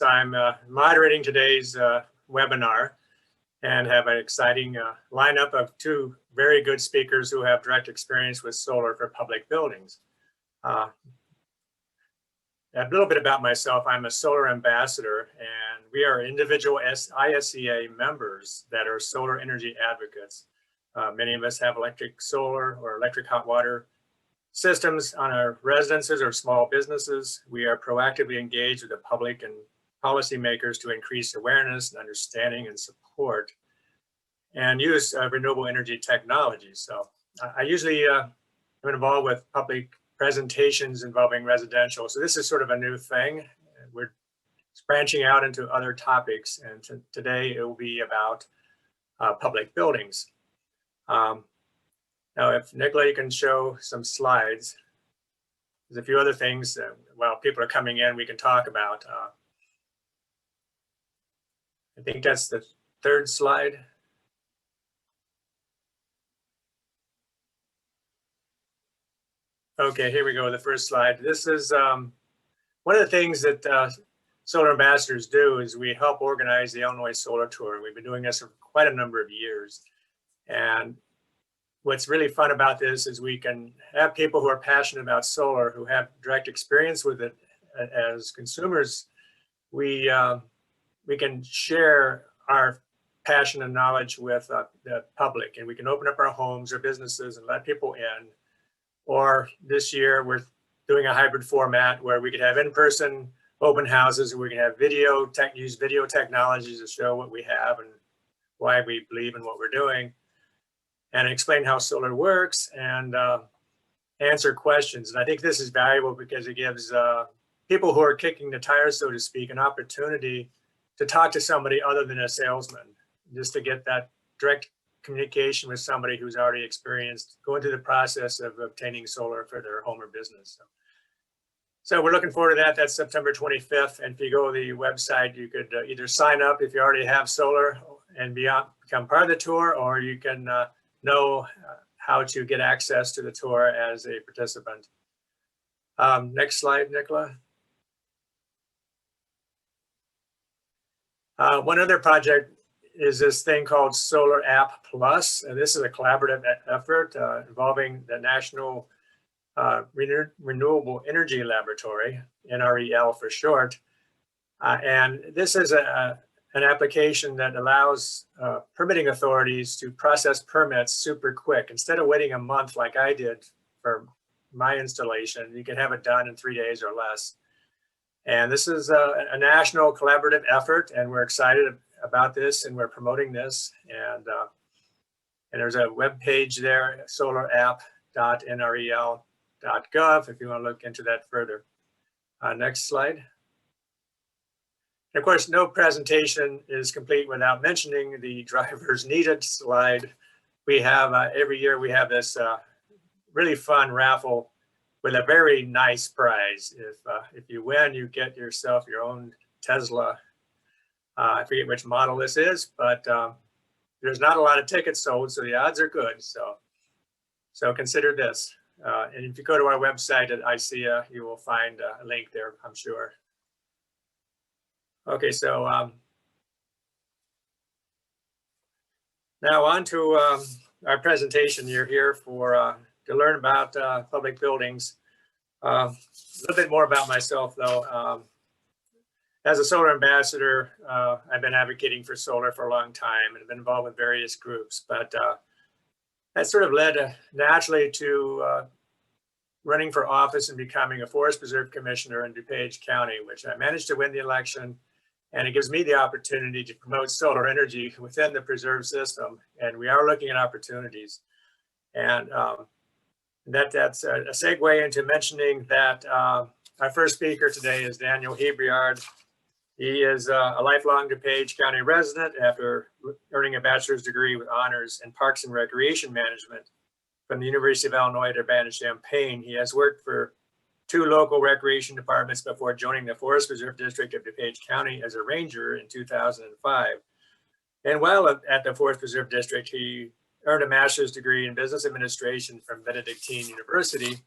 I'm moderating today's webinar and have an exciting lineup of two very good speakers who have direct experience with solar for public buildings. A little bit about myself. I'm a solar ambassador, and we are individual ISEA members that are solar energy advocates. Many of us have electric solar or electric hot water systems on our residences or small businesses. We are proactively engaged with the public and policymakers to increase awareness and understanding and support and use renewable energy technologies. So I usually am involved with public presentations involving residential. So this is sort of a new thing. We're branching out into other topics, and today it will be about public buildings. Now, if Nicola, you can show some slides. There's a few other things while people are coming in we can talk about. I think that's the third slide. Okay, here we go, the first slide. This is one of the things that solar ambassadors do is we help organize the Illinois Solar Tour. We've been doing this for quite a number of years. And what's really fun about this is we can have people who are passionate about solar, who have direct experience with it as consumers. We can share our passion and knowledge with the public, and we can open up our homes or businesses and let people in. Or this year, we're doing a hybrid format where we could have in-person open houses, and we can have use video technologies to show what we have and why we believe in what we're doing, and explain how solar works and answer questions. And I think this is valuable because it gives people who are kicking the tires, so to speak, an opportunity to talk to somebody other than a salesman, just to get that direct communication with somebody who's already experienced going through the process of obtaining solar for their home or business. So we're looking forward to that. That's September 25th. And if you go to the website, you could either sign up if you already have solar and become part of the tour, or you can know how to get access to the tour as a participant. Next slide, Nicola. One other project is this thing called Solar App Plus. And this is a collaborative effort involving the National Renewable Energy Laboratory, NREL for short. And this is an application that allows permitting authorities to process permits super quick. Instead of waiting a month like I did for my installation, you can have it done in 3 days or less. And this is a national collaborative effort, and we're excited about this, and we're promoting this. And there's a web page there, solarapp.nrel.gov, if you want to look into that further. Next slide. And of course, no presentation is complete without mentioning the drivers needed slide. We have every year we have this really fun raffle with a very nice prize. If you win, you get yourself your own Tesla. I forget which model this is, but there's not a lot of tickets sold, so the odds are good. So consider this. And if you go to our website at ISEA, you will find a link there, I'm sure. Okay, so now on to our presentation. You're here to learn about public buildings. A little bit more about myself, though. As a solar ambassador, I've been advocating for solar for a long time and have been involved with various groups, but that sort of led naturally to running for office and becoming a Forest Preserve Commissioner in DuPage County, which I managed to win the election. And it gives me the opportunity to promote solar energy within the preserve system. And we are looking at opportunities. And that's a segue into mentioning that our first speaker today is Daniel Hebreard. He is a lifelong DuPage County resident after earning a bachelor's degree with honors in Parks and Recreation Management from the University of Illinois at Urbana-Champaign. He has worked for 2 local recreation departments before joining the Forest Preserve District of DuPage County as a ranger in 2005. And while at the Forest Preserve District, he earned a master's degree in business administration from Benedictine University.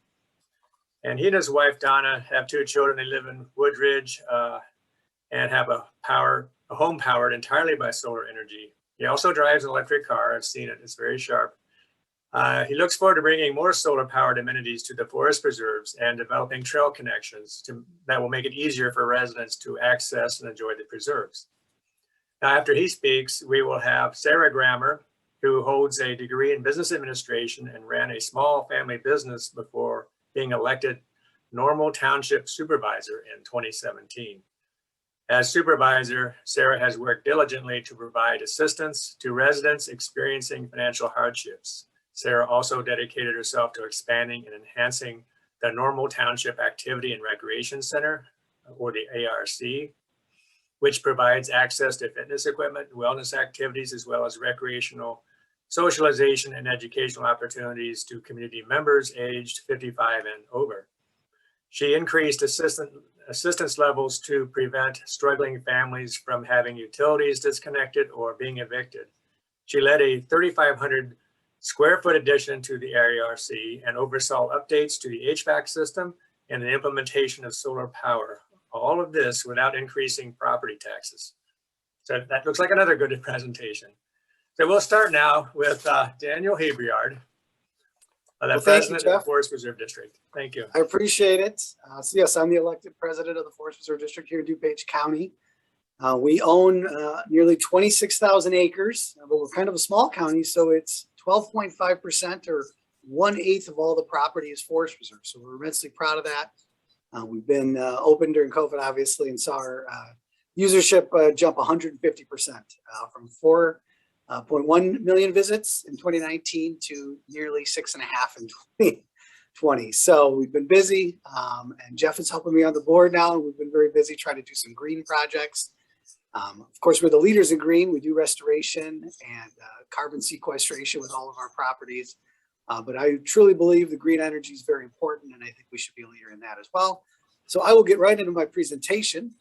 And he and his wife, Donna, have 2 children. They live in Woodridge, and have a home powered entirely by solar energy. He also drives an electric car. I've seen it. It's very sharp. He looks forward to bringing more solar-powered amenities to the forest preserves and developing trail connections that will make it easier for residents to access and enjoy the preserves. Now, after he speaks, we will have Sarah Grammer, who holds a degree in business administration and ran a small family business before being elected Normal Township Supervisor in 2017. As supervisor, Sarah has worked diligently to provide assistance to residents experiencing financial hardships. Sarah also dedicated herself to expanding and enhancing the Normal Township Activity and Recreation Center, or the ARC, which provides access to fitness equipment, wellness activities, as well as recreational socialization and educational opportunities to community members aged 55 and over. She increased assistance levels to prevent struggling families from having utilities disconnected or being evicted. She led a 3,500 square foot addition to the ARC and oversaw updates to the HVAC system and the implementation of solar power. All of this without increasing property taxes. So that looks like another good presentation. So we'll start now with Daniel Hebreard, the president of the Forest Preserve District. Thank you. I appreciate it. So yes, I'm the elected president of the Forest Preserve District here in DuPage County. We own nearly 26,000 acres, but we're kind of a small county, so it's 12.5% or 1/8 of all the property is forest preserve. So we're immensely proud of that. We've been open during COVID, obviously, and saw our usership jump 150% from 4.1 million visits in 2019 to nearly 6.5 in 2020. So we've been busy, and Jeff is helping me on the board now. We've been very busy trying to do some green projects. Of course, we're the leaders in green. We do restoration and carbon sequestration with all of our properties. But I truly believe the green energy is very important, and I think we should be a leader in that as well. So I will get right into my presentation.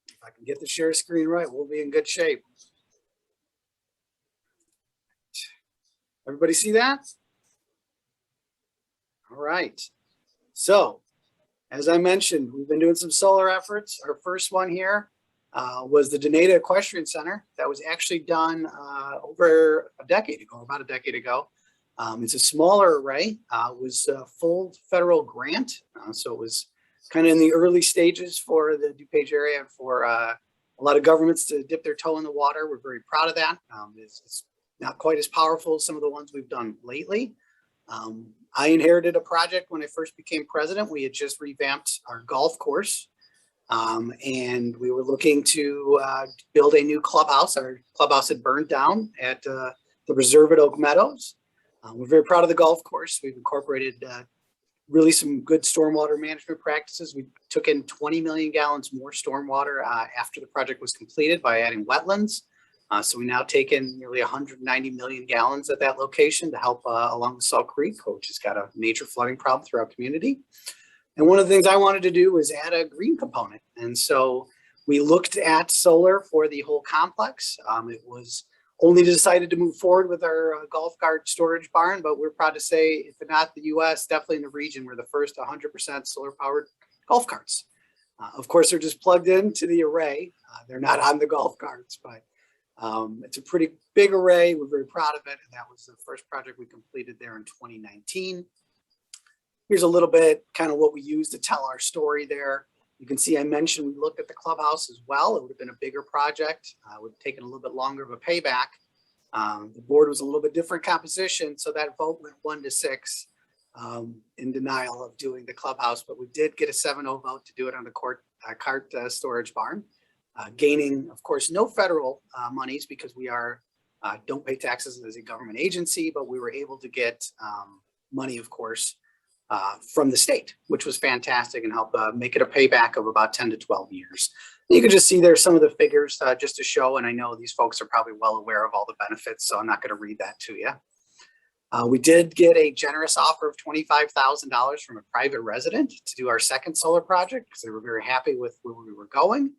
If I can get the share screen right, we'll be in good shape. Everybody see that? All right. So as I mentioned, we've been doing some solar efforts. Our first one here was the Donata Equestrian Center. That was actually done over a decade ago, about a decade ago. It's a smaller array. It was a full federal grant. So it was kind of in the early stages for the DuPage area and for a lot of governments to dip their toe in the water. We're very proud of that. It's not quite as powerful as some of the ones we've done lately. I inherited a project when I first became president. We had just revamped our golf course. And we were looking to build a new clubhouse. Our clubhouse had burned down at the reserve at Oak Meadows. We're very proud of the golf course. We've incorporated really some good stormwater management practices. We took in 20 million gallons more stormwater after the project was completed by adding wetlands. So we now take in nearly 190 million gallons at that location to help along the Salt Creek, which has got a major flooding problem throughout our community. And one of the things I wanted to do was add a green component. And so we looked at solar for the whole complex. It was only decided to move forward with our golf cart storage barn, but we're proud to say, if not the US, definitely in the region, we're the first 100% solar powered golf carts. Of course, they're just plugged into the array. They're not on the golf carts, but it's a pretty big array. We're very proud of it. And that was the first project we completed there in 2019. Here's a little bit kind of what we use to tell our story there. You can see I mentioned we looked at the clubhouse as well. It would have been a bigger project. It would have taken a little bit longer of a payback. The board was a little bit different composition, so that vote went 1-6 in denial of doing the clubhouse. But we did get a 7-0 vote to do it on the cart storage barn, gaining, of course, no federal monies because we don't pay taxes as a government agency, but we were able to get money, of course, from the state, which was fantastic and helped make it a payback of about 10 to 12 years. You can just see there some of the figures just to show, and I know these folks are probably well aware of all the benefits, so I'm not going to read that to you. We did get a generous offer of $25,000 from a private resident to do our second solar project because they were very happy with where we were going.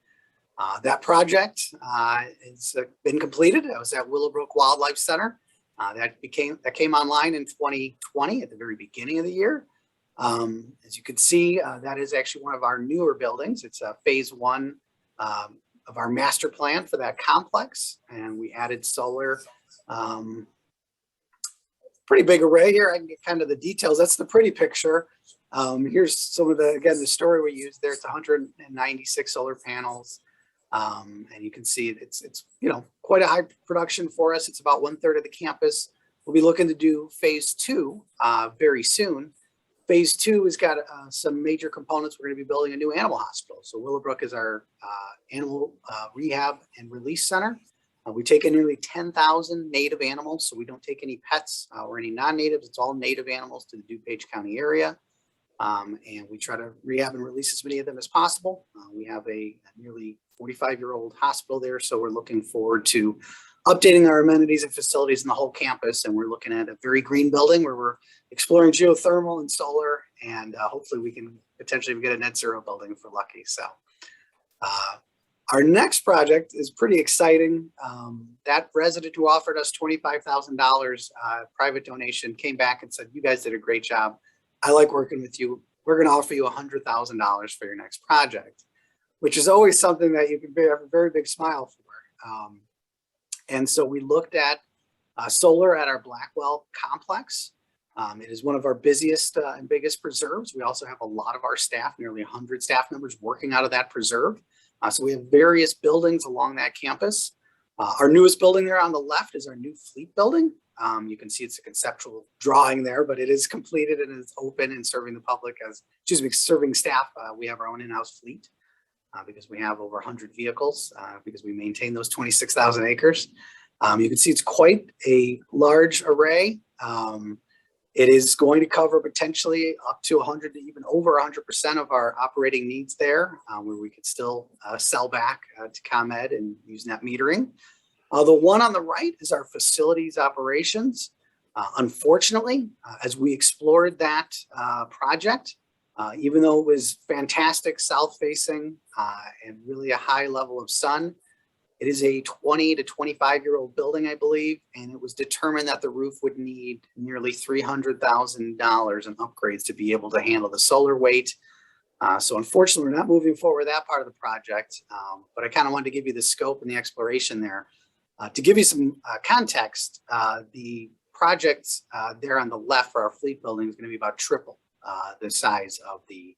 That project has been completed. It was at Willowbrook Wildlife Center. That came online in 2020 at the very beginning of the year. As you can see, that is actually one of our newer buildings. It's phase one of our master plan for that complex, and we added solar. Pretty big array here. I can get kind of the details. That's the pretty picture. Here's some of the story we used there. It's 196 solar panels. And you can see it's quite a high production for us. It's about 1/3 of the campus. We'll be looking to do phase two very soon. Phase two has got some major components. We're going to be building a new animal hospital. So Willowbrook is our animal rehab and release center. We take in nearly 10,000 native animals, so we don't take any pets or any non-natives. It's all native animals to the DuPage County area. And we try to rehab and release as many of them as possible. We have a nearly 45-year-old hospital there, so we're looking forward to updating our amenities and facilities in the whole campus. And we're looking at a very green building where we're exploring geothermal and solar, and hopefully we can potentially get a net zero building if we're lucky. So our next project is pretty exciting. That resident who offered us $25,000 private donation came back and said, "You guys did a great job. I like working with you. We're going to offer you $100,000 for your next project," which is always something that you can have a very big smile for. And so we looked at solar at our Blackwell complex. It is one of our busiest and biggest preserves. We also have a lot of our staff, nearly 100 staff members working out of that preserve. So we have various buildings along that campus. Our newest building there on the left is our new fleet building. You can see it's a conceptual drawing there, but it is completed and it's open and serving the public serving staff. We have our own in-house fleet because we have over 100 vehicles because we maintain those 26,000 acres. You can see it's quite a large array. It is going to cover potentially up to 100 to even over 100% of our operating needs there, where we could still sell back to ComEd and use net metering. The one on the right is our facilities operations. Unfortunately, as we explored that project, even though it was fantastic south facing and really a high level of sun, it is a 20 to 25-year-old building, I believe, and it was determined that the roof would need nearly $300,000 in upgrades to be able to handle the solar weight. So unfortunately, we're not moving forward with that part of the project, but I kind of wanted to give you the scope and the exploration there. To give you some context, the project there on the left for our fleet building is going to be about triple the size of the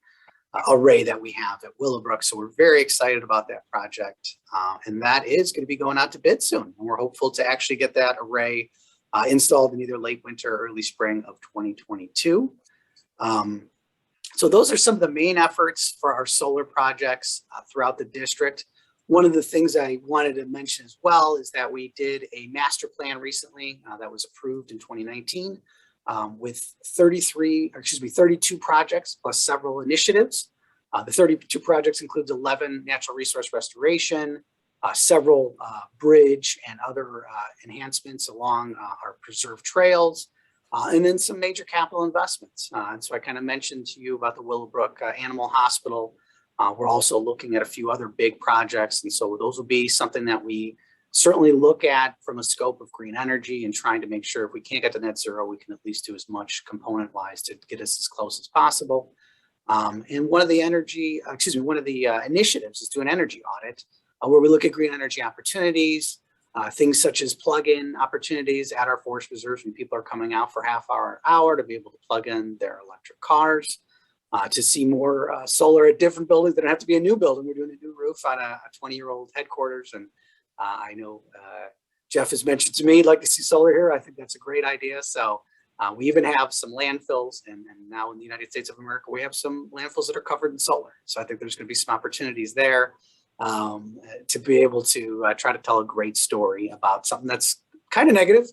array that we have at Willowbrook. So we're very excited about that project. And that is going to be going out to bid soon. And we're hopeful to actually get that array installed in either late winter or early spring of 2022. So those are some of the main efforts for our solar projects throughout the district. One of the things I wanted to mention as well is that we did a master plan recently that was approved in 2019 with 32 projects plus several initiatives. The 32 projects includes 11 natural resource restoration, several bridge and other enhancements along our preserved trails, and then some major capital investments. And so I kind of mentioned to you about the Willowbrook Animal Hospital. We're also looking at a few other big projects. And so those will be something that we certainly look at from a scope of green energy and trying to make sure if we can't get to net zero, we can at least do as much component wise to get us as close as possible. And one of the initiatives is do an energy audit where we look at green energy opportunities, things such as plug-in opportunities at our forest reserves when people are coming out for half hour, hour to be able to plug in their electric cars, to see more solar at different buildings. They don't have to be a new building. We're doing a new roof on a 20-year-old headquarters. And I know Jeff has mentioned to me he'd like to see solar here. I think that's a great idea. So we even have some landfills, and now in the United States of America, we have some landfills that are covered in solar. So I think there's going to be some opportunities there to be able to try to tell a great story about something that's kind of negative.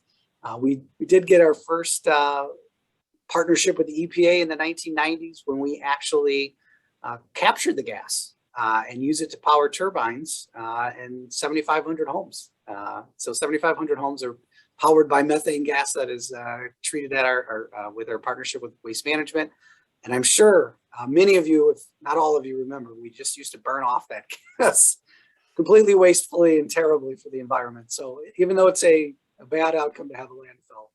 We did get our first partnership with the EPA in the 1990s when we actually captured the gas and used it to power turbines in 7,500 homes. So 7,500 homes are powered by methane gas that is treated at with our partnership with Waste Management. And I'm sure many of you, if not all of you, remember we just used to burn off that gas completely wastefully and terribly for the environment. So even though it's a bad outcome to have a landfill,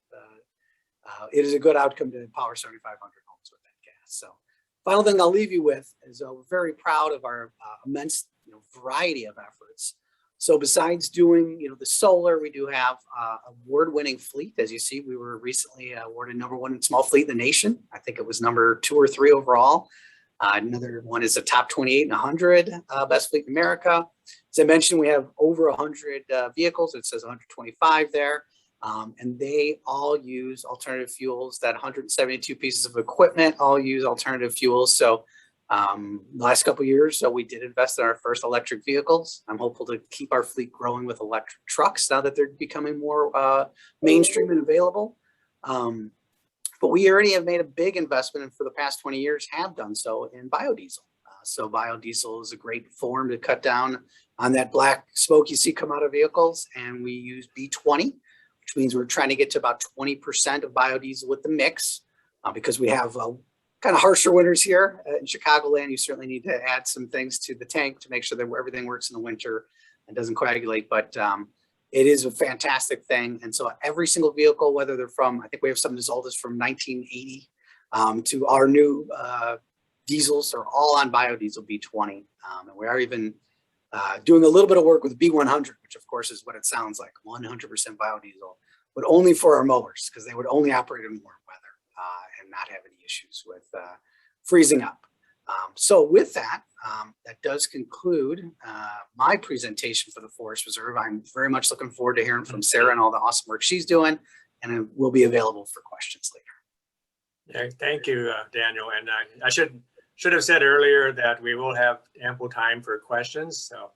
it is a good outcome to power 7,500 homes with that gas. So final thing I'll leave you with is we're very proud of our immense variety of efforts. So besides doing the solar, we do have award-winning fleet. As you see, we were recently awarded #1 in small fleet in the nation. I think it was #2 or #3 overall. Another one is a top 28 and 100 best fleet in America. As I mentioned, we have over 100 vehicles. It says 125 there. And they all use alternative fuels. That 172 pieces of equipment all use alternative fuels. So the last couple of years, we did invest in our first electric vehicles. I'm hopeful to keep our fleet growing with electric trucks now that they're becoming more mainstream and available. But we already have made a big investment, and for the past 20 years have done so in biodiesel. So biodiesel is a great form to cut down on that black smoke you see come out of vehicles. And we use B20, which means we're trying to get to about 20% of biodiesel with the mix because we have kind of harsher winters here in Chicagoland. You certainly need to add some things to the tank to make sure that everything works in the winter and doesn't coagulate. But it is a fantastic thing. And so every single vehicle, whether they're from, I think we have some as old as from 1980 to our new diesels, are all on biodiesel B20. And we are even doing a little bit of work with B100, which of course is what it sounds like, 100% biodiesel, but only for our mowers because they would only operate in warm weather and not have any issues with freezing up. So with that, that does conclude my presentation for the Forest Reserve. I'm very much looking forward to hearing from Sarah and all the awesome work she's doing, and it will be available for questions later. Yeah, thank you, Daniel. And I should have said earlier that we will have ample time for questions, so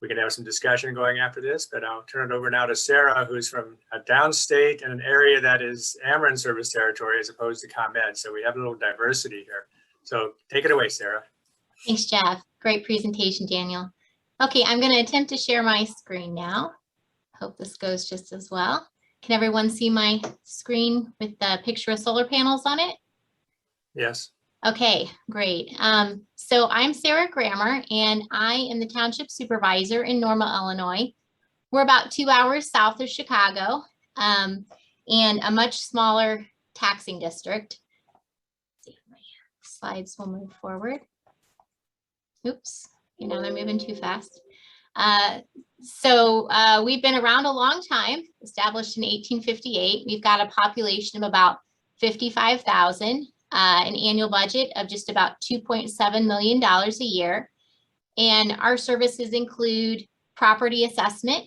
we can have some discussion going after this. But I'll turn it over now to Sarah, who's from a downstate in an area that is Ameren service territory as opposed to ComEd. So we have a little diversity here. So take it away, Sarah. Thanks, Jeff. Great presentation, Daniel. Okay, I'm going to attempt to share my screen now. Hope this goes just as well. Can everyone see my screen with the picture of solar panels on it? Yes. Okay, great. So I'm Sarah Grammer, and I am the Township Supervisor in Norma, Illinois. We're about 2 hours south of Chicago and a much smaller taxing district. Slides will move forward. Oops, now they're moving too fast. So we've been around a long time, established in 1858. We've got a population of about 55,000, an annual budget of just about $2.7 million a year. And our services include property assessment,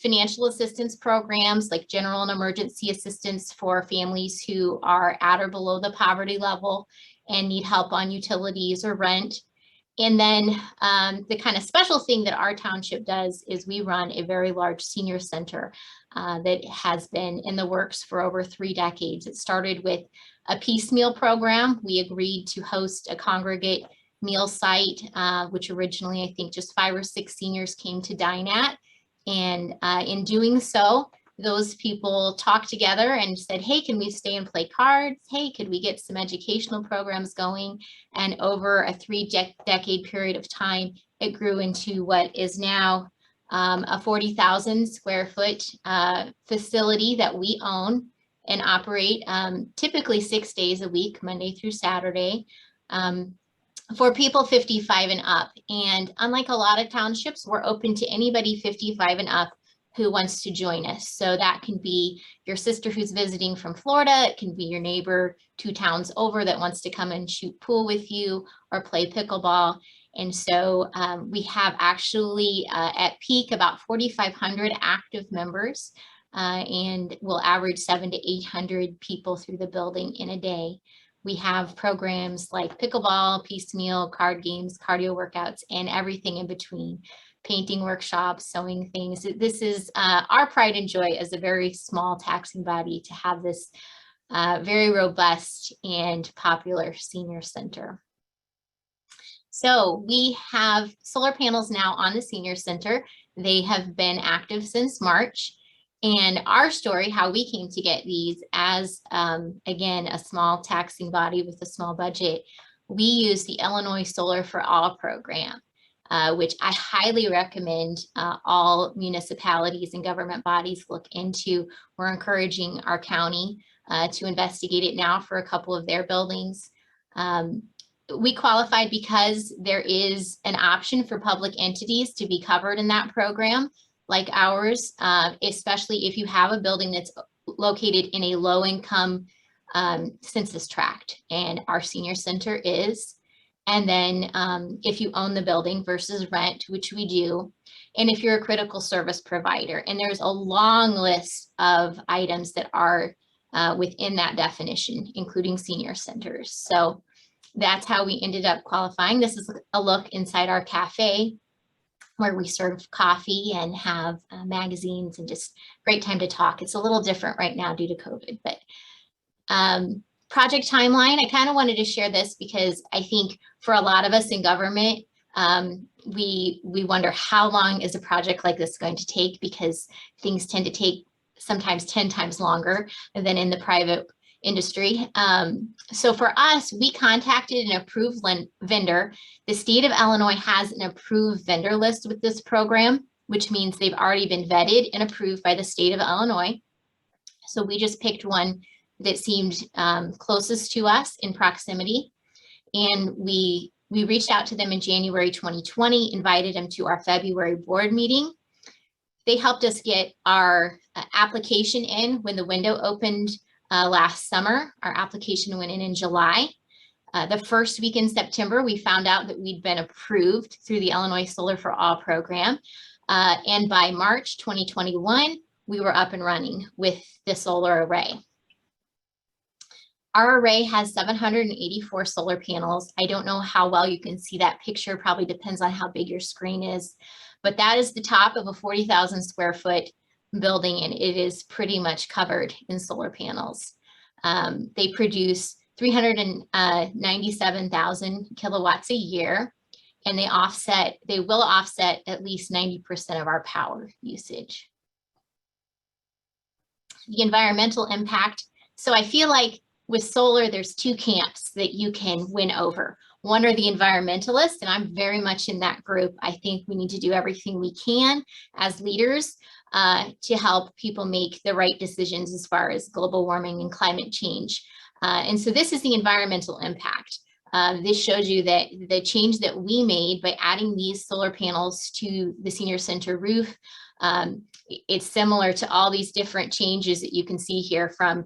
financial assistance programs like general and emergency assistance for families who are at or below the poverty level and need help on utilities or rent. And then the kind of special thing that our township does is we run a very large senior center that has been in the works for over 3 decades. It started with a piecemeal program. We agreed to host a congregate meal site, which originally I think just 5 or 6 seniors came to dine at. And in doing so, those people talked together and said, hey, can we stay and play cards? Hey, could we get some educational programs going? And over a 3-decade period of time, it grew into what is now a 40,000 square foot facility that we own and operate typically 6 days a week, Monday through Saturday, for people 55 and up. And unlike a lot of townships, we're open to anybody 55 and up who wants to join us. So that can be your sister who's visiting from Florida. It can be your neighbor 2 towns over that wants to come and shoot pool with you or play pickleball. And so we have actually at peak about 4,500 active members and we'll average 700 to 800 people through the building in a day. We have programs like pickleball, piecemeal, card games, cardio workouts, and everything in between. Painting workshops, sewing things. This is our pride and joy as a very small taxing body to have this very robust and popular senior center. So we have solar panels now on the senior center. They have been active since March. And our story, how we came to get these as, again, a small taxing body with a small budget, we use the Illinois Solar for All program. Which I highly recommend all municipalities and government bodies look into. We're encouraging our county to investigate it now for a couple of their buildings. We qualified because there is an option for public entities to be covered in that program like ours, especially if you have a building that's located in a low income census tract, and our senior center is. And then if you own the building versus rent, which we do, and if you're a critical service provider, and there's a long list of items that are within that definition, including senior centers. So that's how we ended up qualifying. This is a look inside our cafe where we serve coffee and have magazines and just great time to talk. It's a little different right now due to COVID, but project timeline, I kind of wanted to share this because I think for a lot of us in government, we wonder how long is a project like this going to take, because things tend to take sometimes 10 times longer than in the private industry. So for us, we contacted an approved vendor. The state of Illinois has an approved vendor list with this program, which means they've already been vetted and approved by the state of Illinois. So we just picked one that seemed closest to us in proximity. And we reached out to them in January 2020, invited them to our February board meeting. They helped us get our application in when the window opened last summer. Our application went in July. The first week in September, we found out that we'd been approved through the Illinois Solar for All program. And by March 2021, we were up and running with the solar array. Our array has 784 solar panels. I don't know how well you can see that picture, probably depends on how big your screen is, but that is the top of a 40,000 square foot building, and it is pretty much covered in solar panels. They produce 397,000 kilowatts a year, and they will offset at least 90% of our power usage. The environmental impact. So I feel like with solar, there's two camps that you can win over. One are the environmentalists, and I'm very much in that group. I think we need to do everything we can as leaders to help people make the right decisions as far as global warming and climate change. And so this is the environmental impact. This shows you that the change that we made by adding these solar panels to the senior center roof, it's similar to all these different changes that you can see here, from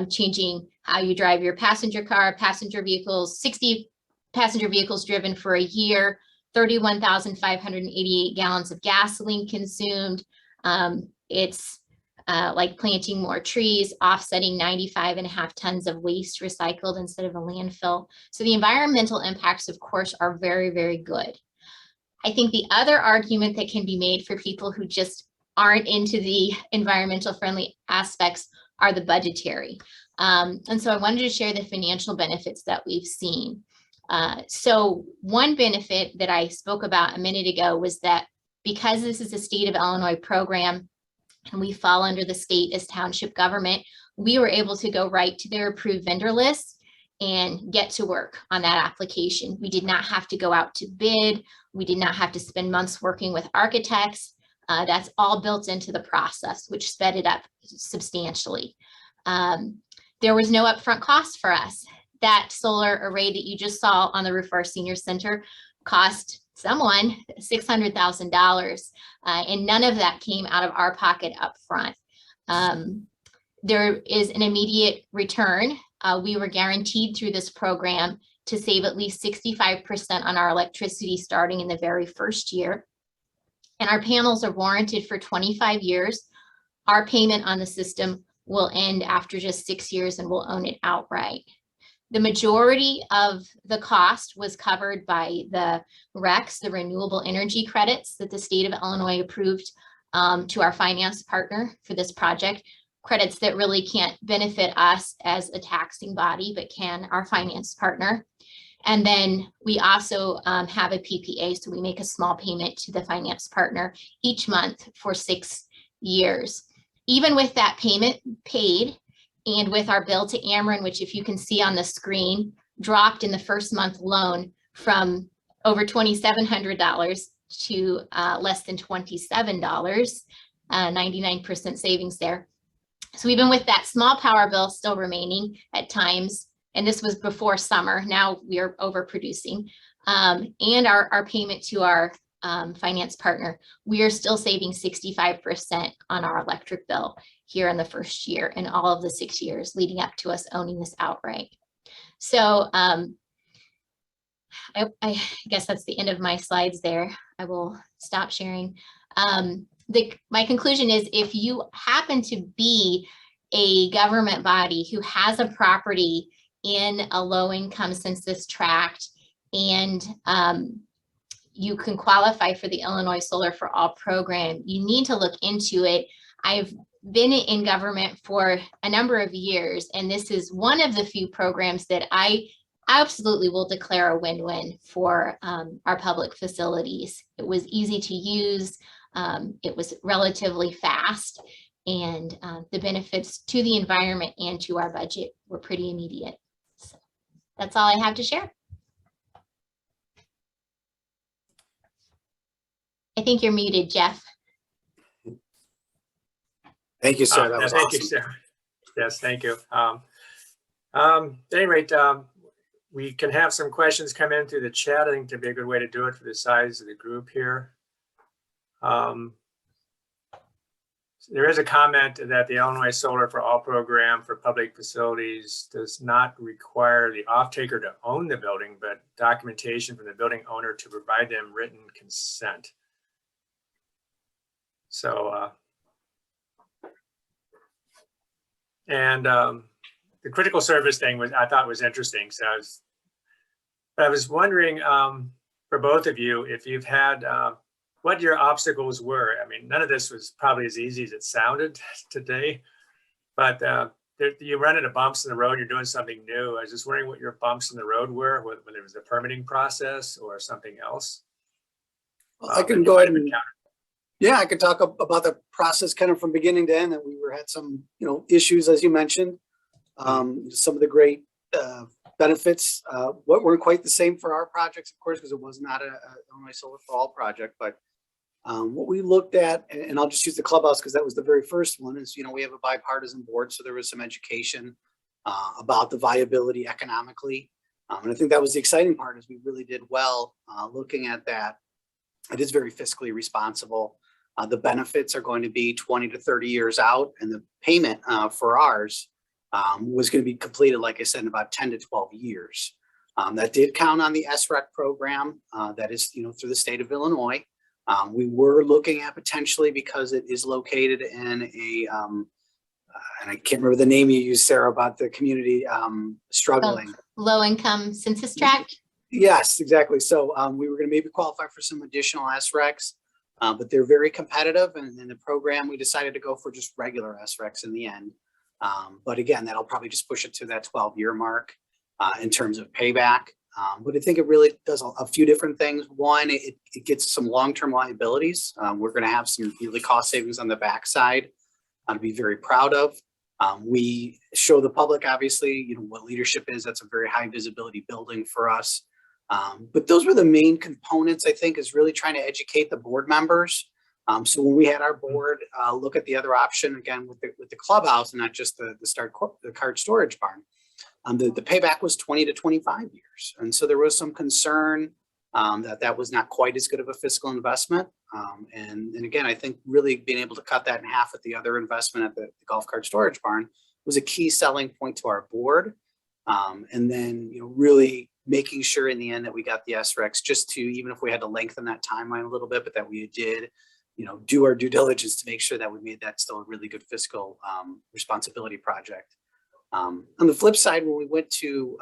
changing how you drive your passenger car, passenger vehicles, 60 passenger vehicles driven for a year, 31,588 gallons of gasoline consumed. It's like planting more trees, offsetting 95.5 tons of waste recycled instead of a landfill. So the environmental impacts, of course, are very, very good. I think the other argument that can be made for people who just aren't into the environmental friendly aspects are the budgetary. And so I wanted to share the financial benefits that we've seen. So one benefit that I spoke about a minute ago was that because this is a state of Illinois program and we fall under the state as township government, we were able to go right to their approved vendor list and get to work on that application. We did not have to go out to bid. We did not have to spend months working with architects. That's all built into the process, which sped it up substantially. There was no upfront cost for us. That solar array that you just saw on the roof of our senior center cost someone $600,000, and none of that came out of our pocket up front. There is an immediate return. We were guaranteed through this program to save at least 65% on our electricity starting in the very first year. And our panels are warranted for 25 years. Our payment on the system will end after just 6 years, and we'll own it outright. The majority of the cost was covered by the RECs, the renewable energy credits that the state of Illinois approved to our finance partner for this project. Credits that really can't benefit us as a taxing body, but can our finance partner. And then we also have a PPA, so we make a small payment to the finance partner each month for 6 years. Even with that payment paid, and with our bill to Ameren, which if you can see on the screen, dropped in the first month loan from over $2,700 to less than $27, 99% savings there. So even with that small power bill still remaining at times, and this was before summer, now we are overproducing, and our payment to our finance partner, we are still saving 65% on our electric bill here in the first year and all of the 6 years leading up to us owning this outright. So I guess that's the end of my slides there. I will stop sharing. My conclusion is, if you happen to be a government body who has a property in a low-income census tract, and you can qualify for the Illinois Solar for All program, you need to look into it. I've been in government for a number of years, and this is one of the few programs that I absolutely will declare a win-win for our public facilities. It was easy to use. It was relatively fast, and the benefits to the environment and to our budget were pretty immediate. So that's all I have to share. I think you're muted, Jeff. Thank you, sir. That was thank awesome. you, Sarah. Yes, thank you. At any rate, we can have some questions come in through the chat. I think it'd be a good way to do it for the size of the group here. There is a comment that the Illinois Solar for All program for public facilities does not require the off-taker to own the building, but documentation from the building owner to provide them written consent. So, the critical service thing I thought was interesting. So I was wondering for both of you, if you've had, what your obstacles were. I mean, none of this was probably as easy as it sounded today, but you run into bumps in the road, you're doing something new. I was just wondering what your bumps in the road were, whether it was a permitting process or something else. Well, I can go ahead and, yeah, I could talk about the process kind of from beginning to end, that we had some, issues, as you mentioned. Some of the great benefits, what weren't quite the same for our projects, of course, because it was not a Illinois Solar for All project, but what we looked at, and I'll just use the clubhouse because that was the very first one, is, we have a bipartisan board, so there was some education about the viability economically. And I think that was the exciting part, is we really did well looking at that. It is very fiscally responsible. The benefits are going to be 20 to 30 years out, and the payment for ours was going to be completed, like I said, in about 10 to 12 years. That did count on the SREC program that is, through the state of Illinois. We were looking at potentially, because it is located in a, and I can't remember the name you used, Sarah, about the community struggling. Low-income census tract? Yes, exactly. So we were going to maybe qualify for some additional SRECs, but they're very competitive. And in the program, we decided to go for just regular SRECs in the end. But again, that'll probably just push it to that 12-year mark in terms of payback. But I think it really does a few different things. One, it gets some long-term liabilities. We're going to have some yearly cost savings on the backside to be very proud of. We show the public, obviously, what leadership is. That's a very high visibility building for us. But those were the main components, I think, is really trying to educate the board members. So when we had our board look at the other option, again, with the clubhouse and not just the card storage barn, the payback was 20 to 25 years. And so there was some concern that was not quite as good of a fiscal investment. And again, I think really being able to cut that in half with the other investment at the golf cart storage barn was a key selling point to our board. And then, really making sure in the end that we got the SRECs, just to, even if we had to lengthen that timeline a little bit, but that we did, do our due diligence to make sure that we made that still a really good fiscal responsibility project. On the flip side, when we went to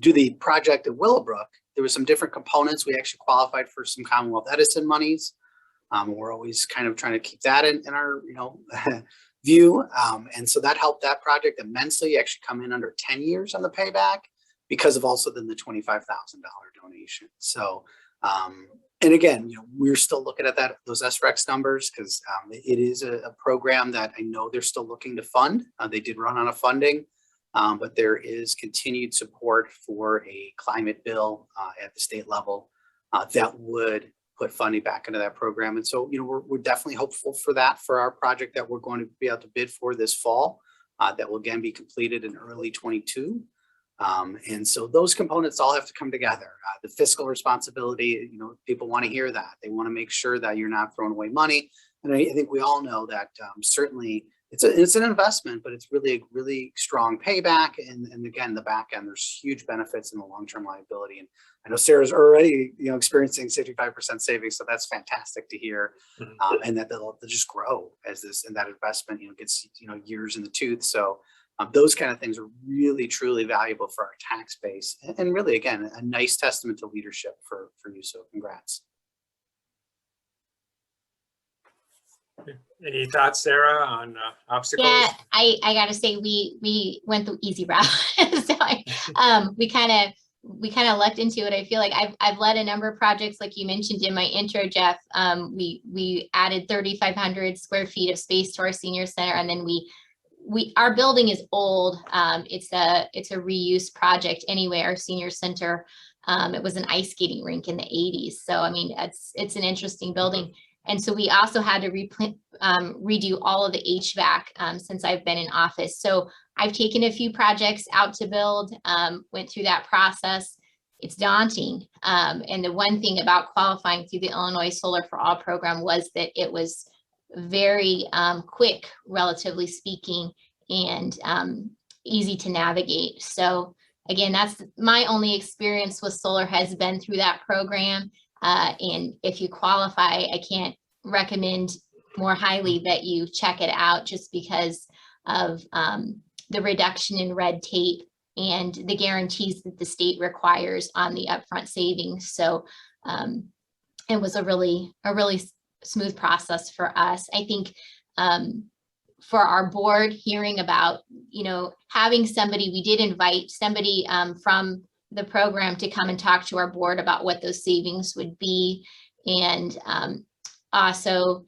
do the project at Willowbrook, there were some different components. We actually qualified for some Commonwealth Edison monies. We're always kind of trying to keep that in our, view. And so that helped that project immensely, actually come in under 10 years on the payback, because of also then the $25,000 donation. So, and again, we're still looking at those SREX numbers, because it is a program that I know they're still looking to fund. They did run out of funding, but there is continued support for a climate bill at the state level that would put funding back into that program. And so, we're definitely hopeful for that for our project that we're going to be able to bid for this fall. that will again be completed in early 22. And so those components all have to come together. The fiscal responsibility, people want to hear that. They want to make sure that you're not throwing away money. And I think we all know that certainly it's an investment, but it's really a really strong payback. And again, the back end, there's huge benefits in the long-term liability. And I know Sarah's already, experiencing 65% savings. So that's fantastic to hear. And that they'll just grow as that investment, gets, years in the tooth. So those kind of things are really, truly valuable for our tax base. And really, again, a nice testament to leadership for you. So congrats. Any thoughts, Sarah, on obstacles? Yeah, I gotta say we went the easy route. So we kind of lucked into it. I feel like I've led a number of projects, like you mentioned in my intro, Jeff. We added 3,500 square feet of space to our senior center, and then our building is old. It's a reuse project anyway. Our senior center, it was an ice skating rink in the 80s. So I mean, it's an interesting building. And so we also had to redo all of the HVAC since I've been in office. So I've taken a few projects out to build, went through that process. It's daunting. And the one thing about qualifying through the Illinois Solar for All program was that it was very quick, relatively speaking, and easy to navigate. So again, that's my only experience with solar has been through that program. And if you qualify, I can't recommend more highly that you check it out, just because of the reduction in red tape and the guarantees that the state requires on the upfront savings. So it was a really smooth process for us. I think for our board, hearing about, having somebody, we did invite somebody from the program to come and talk to our board about what those savings would be. And also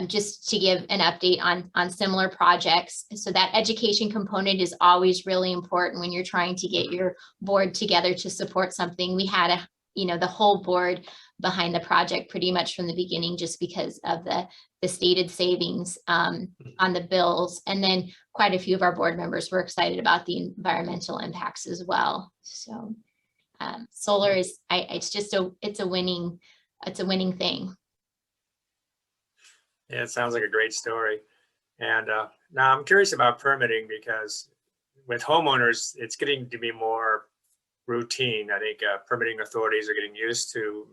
just to give an update on similar projects. So that education component is always really important when you're trying to get your board together to support something. We had the whole board behind the project pretty much from the beginning, just because of the stated savings on the bills. And then quite a few of our board members were excited about the environmental impacts as well. So solar is, it's a winning thing. Yeah, it sounds like a great story. And now I'm curious about permitting, because with homeowners, it's getting to be more routine. I think permitting authorities are getting used to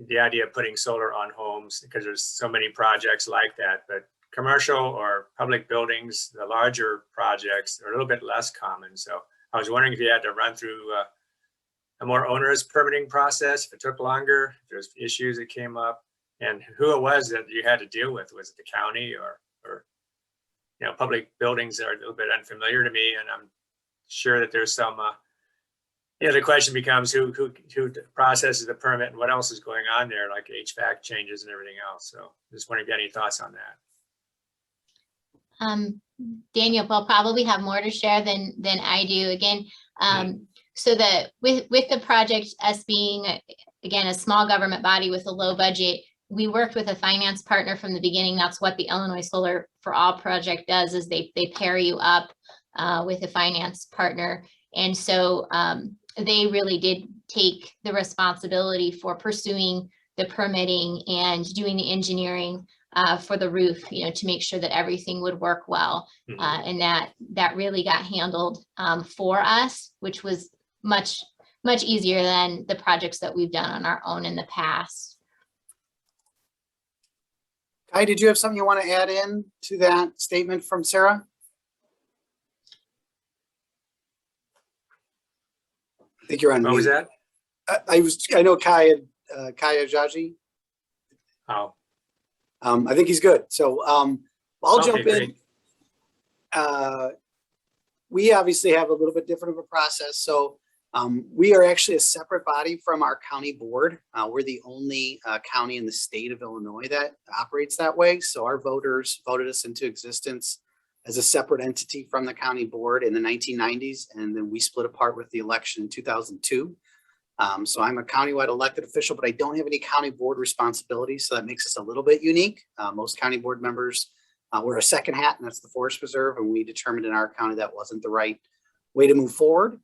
the idea of putting solar on homes, because there's so many projects like that. But commercial or public buildings, the larger projects are a little bit less common. So I was wondering if you had to run through a more onerous permitting process, if it took longer, if there's issues that came up, and who it was that you had to deal with. Was it the county or public buildings are a little bit unfamiliar to me, and I'm sure that there's some the question becomes who processes the permit and what else is going on there, like HVAC changes and everything else. So just wondering if you had any thoughts on that. Daniel will probably have more to share than I do. Again, so with the project, us being again a small government body with a low budget, we worked with a finance partner from the beginning. That's what the Illinois Solar for All project does, is they pair you up with a finance partner. And so they really did take the responsibility for pursuing the permitting and doing the engineering for the roof, to make sure that everything would work well. And that really got handled for us, which was much easier than the projects that we've done on our own in the past. Kai, did you have something you want to add in to that statement from Sarah? I think you're on. What was that? I know Kai Ajaji. Oh. I think he's good. So I'll jump in. We obviously have a little bit different of a process. So we are actually a separate body from our county board. We're the only county in the state of Illinois that operates that way. So our voters voted us into existence as a separate entity from the county board in the 1990s. And then we split apart with the election in 2002. So I'm a countywide elected official, but I don't have any county board responsibilities. So that makes us a little bit unique. Most county board members We're a second hat, and that's the Forest Preserve, and we determined in our county that wasn't the right way to move forward.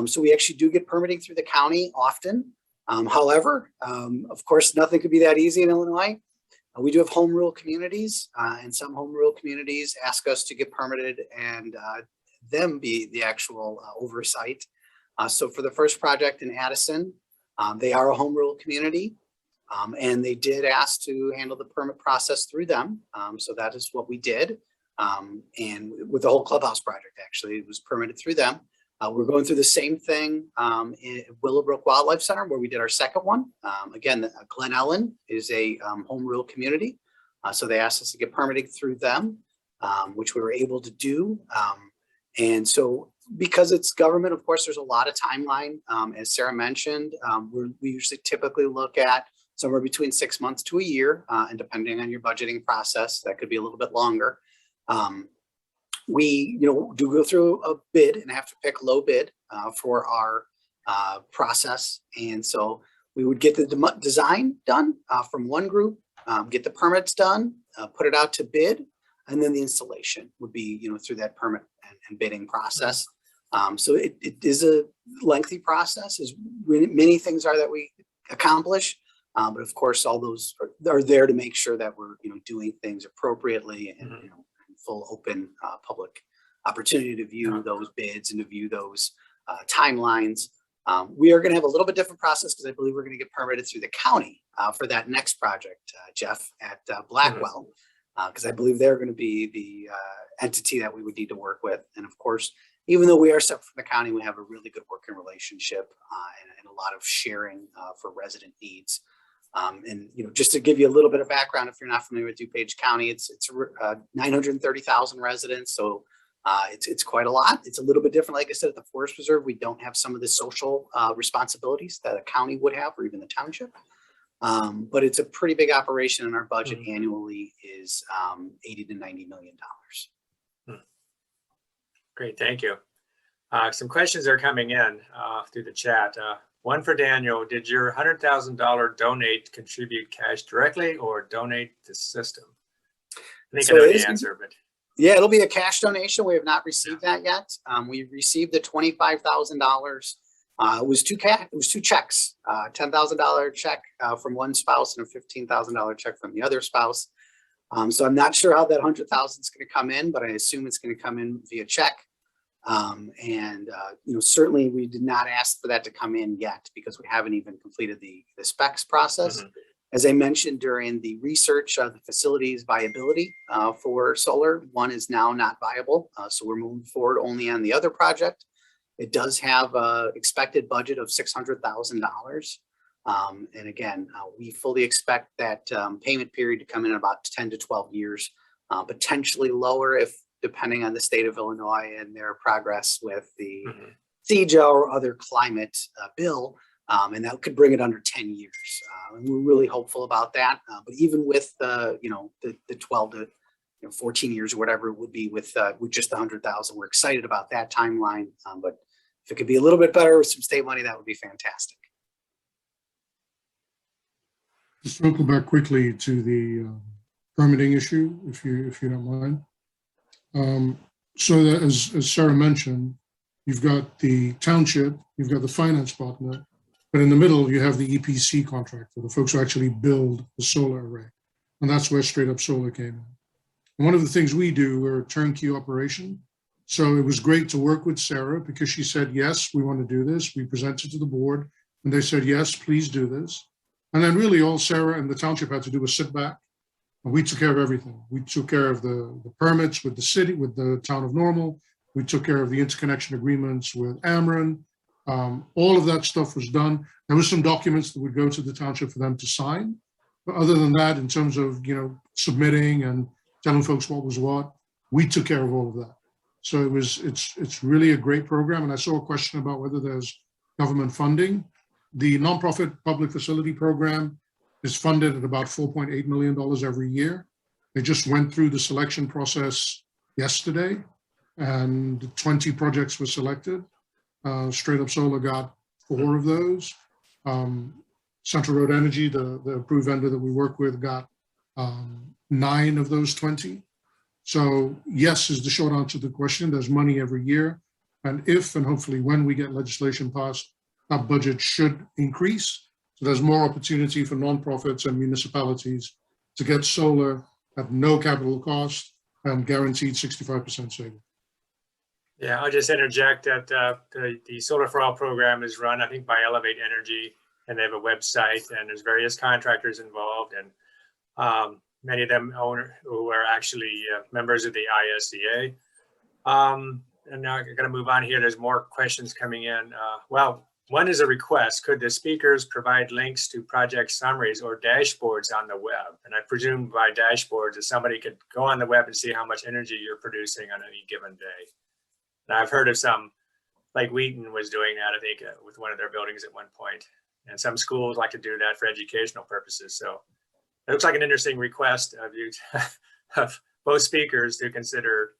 So we actually do get permitting through the county often. However, of course, nothing could be that easy in Illinois. We do have home rule communities, and some home rule communities ask us to get permitted and them be the actual oversight. So for the first project in Addison, they are a home rule community, and they did ask to handle the permit process through them. So that is what we did. And with the whole clubhouse project, actually, it was permitted through them. We're going through the same thing in Willowbrook Wildlife Center, where we did our second one. Again, Glen Ellen is a home rule community. So they asked us to get permitting through them, which we were able to do. And so because it's government, of course, there's a lot of timeline. As Sarah mentioned, we usually typically look at somewhere between 6 months to a year, and depending on your budgeting process, that could be a little bit longer. We, do go through a bid and have to pick low bid for our process. And so we would get the design done from one group, get the permits done, put it out to bid, and then the installation would be, through that permit and bidding process. So it is a lengthy process, as many things are that we accomplish. But of course, all those are there to make sure that we're, doing things appropriately and, full open public opportunity to view those bids and to view those timelines. We are going to have a little bit different process because I believe we're going to get permitted through the county for that next project, Jeff, at Blackwell, because I believe they're going to be the entity that we would need to work with. And of course, even though we are separate from the county, we have a really good working relationship and a lot of sharing for resident needs. And just to give you a little bit of background, if you're not familiar with DuPage County, it's 930,000 residents, so it's quite a lot. It's a little bit different. Like I said, at the Forest Preserve, we don't have some of the social responsibilities that a county would have, or even the township. But it's a pretty big operation, and our budget annually is $80 to $90 million. Great, thank you. Some questions are coming in through the chat. One for Daniel: did your $100,000 donate contribute cash directly or donate the system? I think I know the answer, but yeah, it'll be a cash donation. We have not received that yet. We received the $25,000. It was two checks: $10,000 check from one spouse and a $15,000 check from the other spouse. So I'm not sure how that $100,000 is going to come in, but I assume it's going to come in via check. Certainly we did not ask for that to come in yet because we haven't even completed the specs process. As I mentioned during the research, the facilities viability for solar, one is now not viable. So we're moving forward only on the other project. It does have an expected budget of $600,000. And again, we fully expect that payment period to come in about 10 to 12 years, potentially lower depending on the state of Illinois and their progress with the CEJA or other climate bill. And that could bring it under 10 years. And we're really hopeful about that. But even with the 12 to 14 years or whatever it would be with just the 100,000, we're excited about that timeline. But if it could be a little bit better with some state money, that would be fantastic. Just circle back quickly to the permitting issue, if you don't mind. So that as Sarah mentioned, you've got the township, you've got the finance partner, but in the middle you have the EPC contractor, the folks who actually build the solar array, and that's where Straight Up Solar came in. And one of the things we do, we're a turnkey operation. So it was great to work with Sarah because she said, yes, we want to do this. We presented to the board and they said, yes, please do this. And then really all Sarah and the township had to do was sit back, and we took care of everything. We took care of the permits with the city, with the town of Normal. We took care of the interconnection agreements with Ameren. All of that stuff was done. There was some documents that would go to the township for them to sign. But other than that, in terms of, submitting and telling folks what was what, we took care of all of that. So it's really a great program. And I saw a question about whether there's government funding. The nonprofit public facility program is funded at about $4.8 million every year. They just went through the selection process yesterday, and 20 projects were selected. Straight Up Solar got 4 of those. Central Road Energy, the approved vendor that we work with, got 9 of those 20. So yes is the short answer to the question. There's money every year. And if, and hopefully when we get legislation passed, that budget should increase. So there's more opportunity for nonprofits and municipalities to get solar at no capital cost and guaranteed 65% saving. Yeah, I'll just interject that the Solar for All program is run, I think, by Elevate Energy, and they have a website, and there's various contractors involved, and many of them who are actually members of the ISEA. And now I'm going to move on here. There's more questions coming in. Well, one is a request. Could the speakers provide links to project summaries or dashboards on the web? And I presume by dashboards that somebody could go on the web and see how much energy you're producing on any given day. And I've heard of some, like Wheaton was doing that, I think, with one of their buildings at one point. And some schools like to do that for educational purposes. So it looks like an interesting request of you, of both speakers, to consider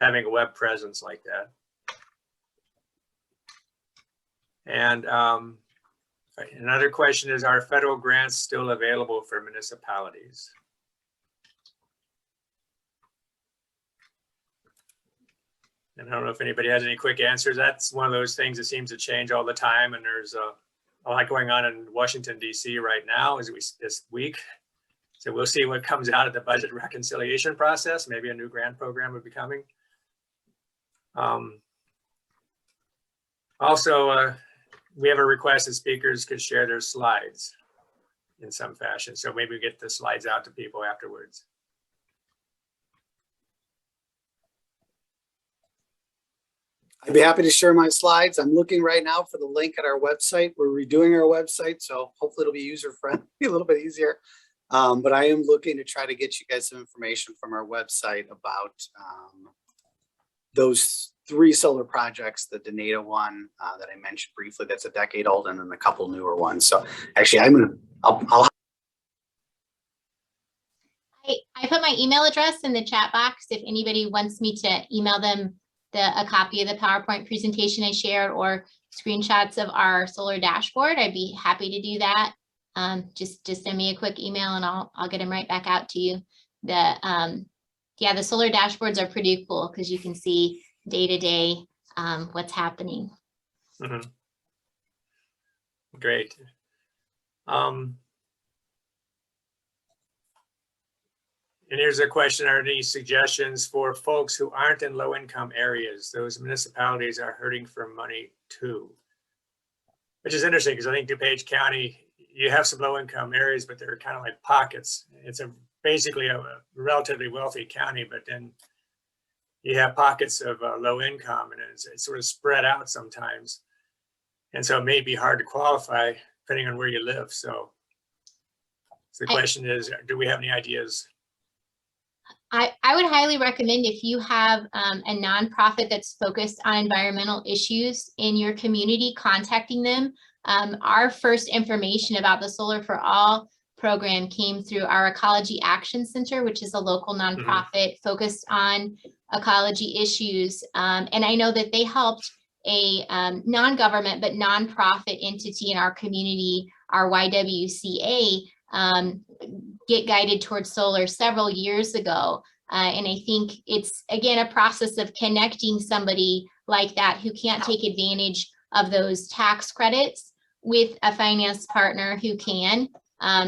having a web presence like that. And another question is, are federal grants still available for municipalities? And I don't know if anybody has any quick answers. That's one of those things that seems to change all the time. And there's a lot going on in Washington, D.C. right now this week. So we'll see what comes out of the budget reconciliation process. Maybe a new grant program will be coming. Also, we have a request that speakers could share their slides in some fashion. So maybe we get the slides out to people afterwards. I'd be happy to share my slides. I'm looking right now for the link at our website. We're redoing our website, so hopefully it'll be user-friendly, a little bit easier. But I am looking to try to get you guys some information from our website about those 3 solar projects, the Donata one that I mentioned briefly, that's a decade old, and then a couple newer ones. So actually, I'll I put my email address in the chat box if anybody wants me to email them a copy of the PowerPoint presentation I shared or screenshots of our solar dashboard. I'd be happy to do that. Just send me a quick email and I'll get them right back out to you. Yeah, the solar dashboards are pretty cool because you can see day to day what's happening. Mm-hmm. Great. And here's a question: are any suggestions for folks who aren't in low-income areas? Those municipalities are hurting for money too. Which is interesting because I think DuPage County, you have some low-income areas, but they're kind of like pockets. It's basically a relatively wealthy county, but then you have pockets of low income, and it's sort of spread out sometimes. And so it may be hard to qualify depending on where you live. So the question is, do we have any ideas? I would highly recommend, if you have a nonprofit that's focused on environmental issues in your community, contacting them. Our first information about the Solar for All program came through our Ecology Action Center, which is a local nonprofit focused on ecology issues. And I know that they helped a non-government but nonprofit entity in our community, our YWCA, get guided towards solar several years ago. And I think it's, again, a process of connecting somebody like that who can't take advantage of those tax credits with a finance partner who can.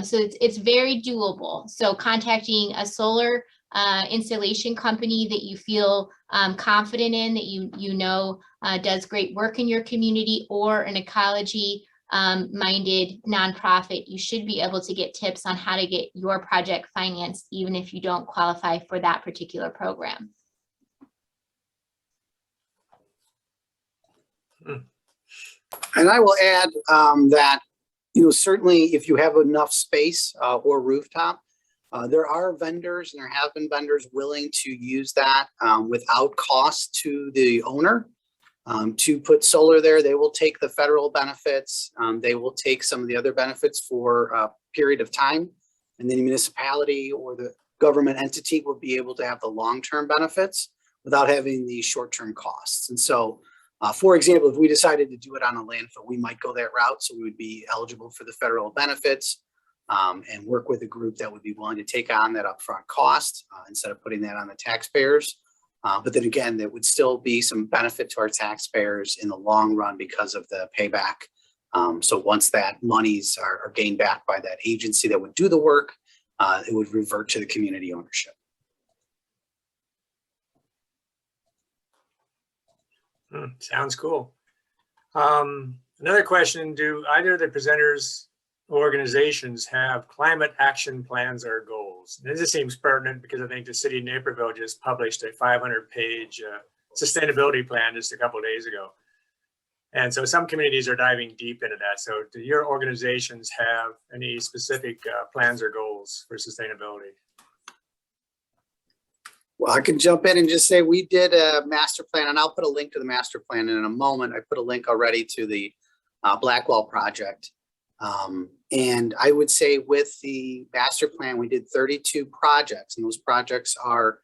So it's very doable. So contacting a solar installation company that you feel confident in, that you know does great work in your community, or an ecology minded nonprofit, you should be able to get tips on how to get your project financed, even if you don't qualify for that particular program. And I will add that, certainly if you have enough space or rooftop, there are vendors, and there have been vendors willing to use that without cost to the owner. To put solar there, they will take the federal benefits. They will take some of the other benefits for a period of time. And then the municipality or the government entity will be able to have the long-term benefits without having the short-term costs. And so, for example, if we decided to do it on a landfill, we might go that route. So we would be eligible for the federal benefits and work with a group that would be willing to take on that upfront cost instead of putting that on the taxpayers. But then again, there would still be some benefit to our taxpayers in the long run because of the payback. So once that monies are gained back by that agency that would do the work, it would revert to the community ownership. Sounds cool. Another question, do either of the presenters' organizations have climate action plans or goals? And this seems pertinent because I think the city of Naperville just published a 500-page sustainability plan just a couple of days ago. And so some communities are diving deep into that. So do your organizations have any specific plans or goals for sustainability? Well, I can jump in and just say we did a master plan, and I'll put a link to the master plan in a moment. I put a link already to the Blackwell project. And I would say with the master plan, we did 32 projects, and those projects are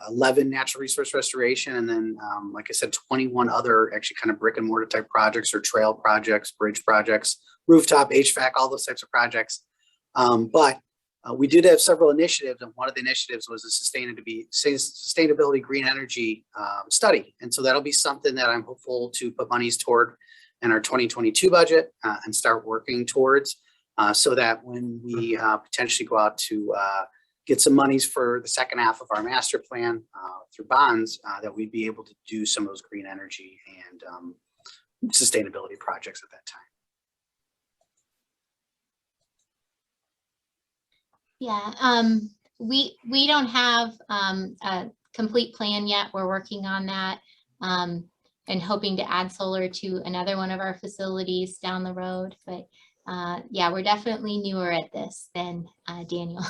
11 natural resource restoration, and then, like I said, 21 other actually kind of brick and mortar type projects or trail projects, bridge projects, rooftop HVAC, all those types of projects. But we did have several initiatives, and one of the initiatives was a sustainability green energy study. And so that'll be something that I'm hopeful to put monies toward in our 2022 budget and start working towards so that when we potentially go out to get some monies for the second half of our master plan through bonds, that we'd be able to do some of those green energy and sustainability projects at that time. Yeah, we don't have a complete plan yet. We're working on that and hoping to add solar to another one of our facilities down the road. But yeah, we're definitely newer at this than Daniel.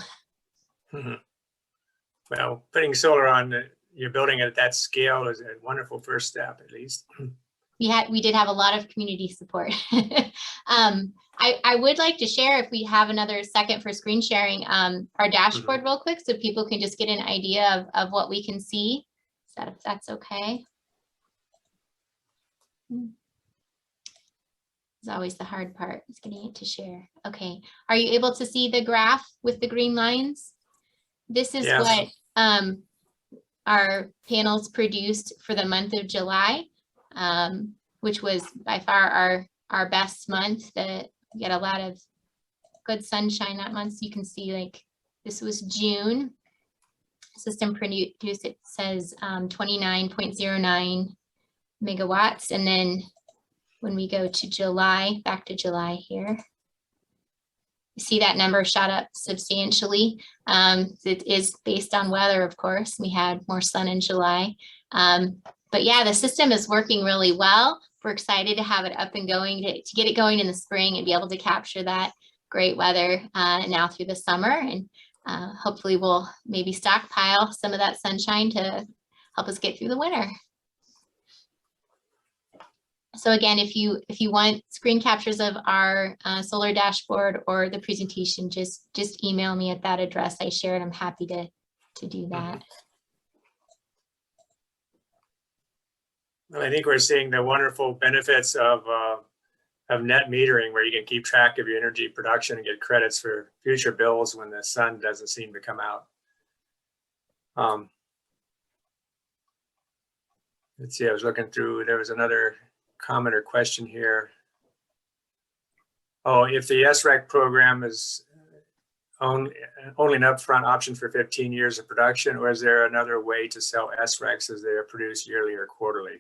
Well, putting solar on your building at that scale is a wonderful first step, at least. We did have a lot of community support. I would like to share, if we have another second for screen sharing, our dashboard real quick so people can just get an idea of what we can see. If that's okay. It's always the hard part, is getting it to share. Okay, are you able to see the graph with the green lines? This is what our panels produced for the month of July, which was by far our best month. We had a lot of good sunshine that month. So you can see, like, this was June. System produced, it says 29.09 megawatts. And then when we go to July, back to July here, you see that number shot up substantially. It is based on weather, of course. We had more sun in July. But yeah, the system is working really well. We're excited to have it up and going, to get it going in the spring and be able to capture that great weather now through the summer. And hopefully we'll maybe stockpile some of that sunshine to help us get through the winter. So again, if you want screen captures of our solar dashboard or the presentation, just email me at that address I shared. I'm happy to do that. Well, I think we're seeing the wonderful benefits of net metering, where you can keep track of your energy production and get credits for future bills when the sun doesn't seem to come out. Let's see, I was looking through, there was another comment or question here. Oh, if the SREC program is only an upfront option for 15 years of production, or is there another way to sell SRECs as they are produced yearly or quarterly?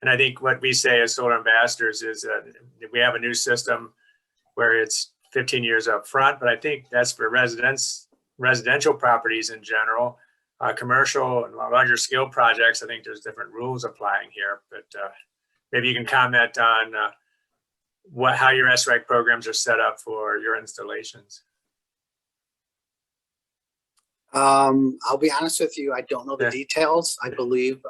And I think what we say as solar ambassadors is that we have a new system where it's 15 years up front, but I think that's for residential properties in general. Commercial and larger scale projects, I think there's different rules applying here, but maybe you can comment on how your SREC programs are set up for your installations. I'll be honest with you, I don't know the details. I believe,